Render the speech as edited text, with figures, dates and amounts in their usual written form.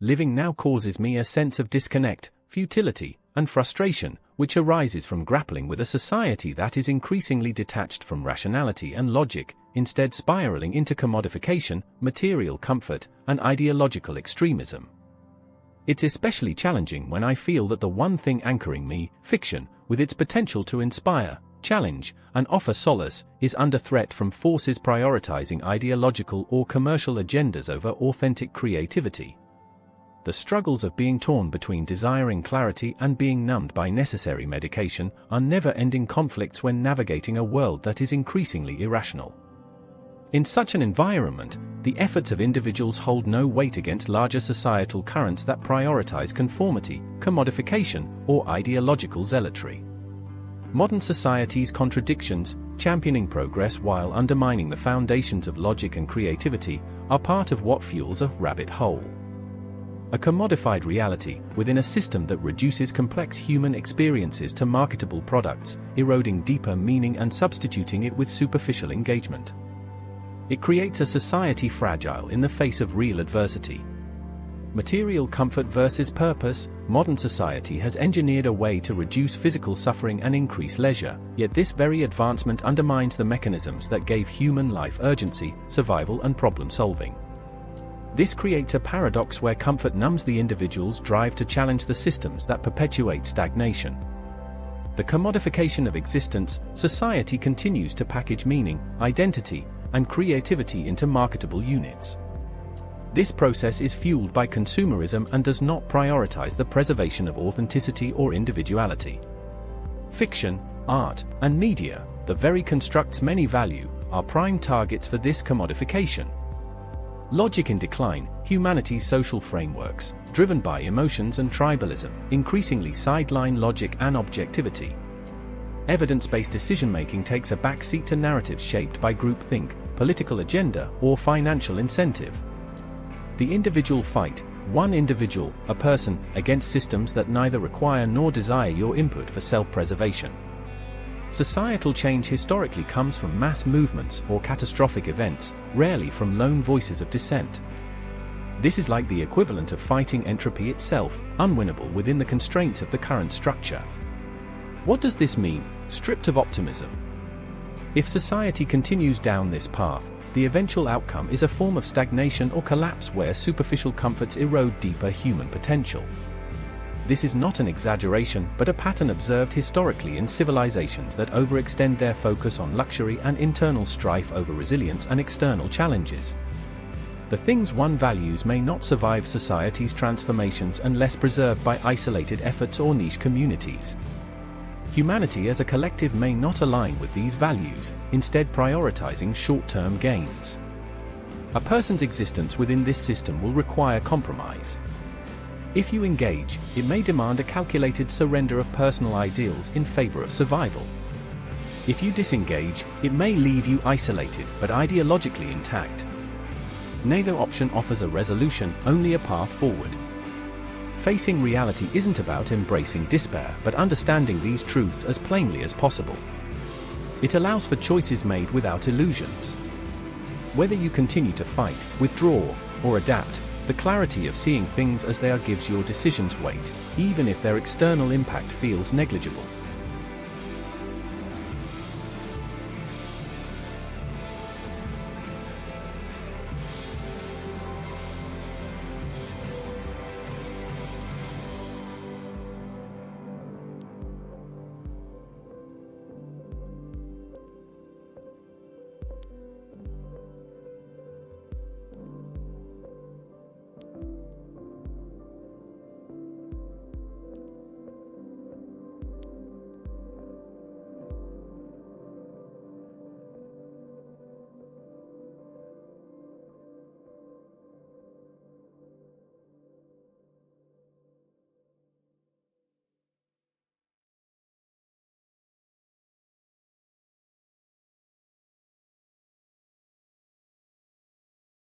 living now causes me a sense of disconnect, futility, and frustration, which arises from grappling with a society that is increasingly detached from rationality and logic, instead spiraling into commodification, material comfort, and ideological extremism. It's especially challenging when I feel that the one thing anchoring me, fiction, with its potential to inspire, challenge, and offer solace, is under threat from forces prioritizing ideological or commercial agendas over authentic creativity. The struggles of being torn between desiring clarity and being numbed by necessary medication are never-ending conflicts when navigating a world that is increasingly irrational. In such an environment, the efforts of individuals hold no weight against larger societal currents that prioritize conformity, commodification, or ideological zealotry. Modern society's contradictions, championing progress while undermining the foundations of logic and creativity, are part of what fuels a rabbit hole. A commodified reality within a system that reduces complex human experiences to marketable products, eroding deeper meaning and substituting it with superficial engagement. It creates a society fragile in the face of real adversity. Material comfort versus purpose. Modern society has engineered a way to reduce physical suffering and increase leisure, yet this very advancement undermines the mechanisms that gave human life urgency, survival, and problem solving. This creates a paradox where comfort numbs the individual's drive to challenge the systems that perpetuate stagnation. The commodification of existence, society continues to package meaning, identity, and creativity into marketable units. This process is fueled by consumerism and does not prioritize the preservation of authenticity or individuality. Fiction, art, and media, the very constructs many value, are prime targets for this commodification. Logic in decline, humanity's social frameworks, driven by emotions and tribalism, increasingly sideline logic and objectivity. Evidence-based decision-making takes a backseat to narratives shaped by groupthink, political agenda, or financial incentive. The individual fight, one individual, a person, against systems that neither require nor desire your input for self-preservation. Societal change historically comes from mass movements or catastrophic events, rarely from lone voices of dissent. This is like the equivalent of fighting entropy itself, unwinnable within the constraints of the current structure. What does this mean, stripped of optimism? If society continues down this path, the eventual outcome is a form of stagnation or collapse where superficial comforts erode deeper human potential. This is not an exaggeration, but a pattern observed historically in civilizations that overextend their focus on luxury and internal strife over resilience and external challenges. The things one values may not survive society's transformations unless preserved by isolated efforts or niche communities. Humanity as a collective may not align with these values, instead prioritizing short-term gains. A person's existence within this system will require compromise. If you engage, it may demand a calculated surrender of personal ideals in favor of survival. If you disengage, it may leave you isolated but ideologically intact. Neither option offers a resolution, only a path forward. Facing reality isn't about embracing despair, but understanding these truths as plainly as possible. It allows for choices made without illusions. Whether you continue to fight, withdraw, or adapt, the clarity of seeing things as they are gives your decisions weight, even if their external impact feels negligible.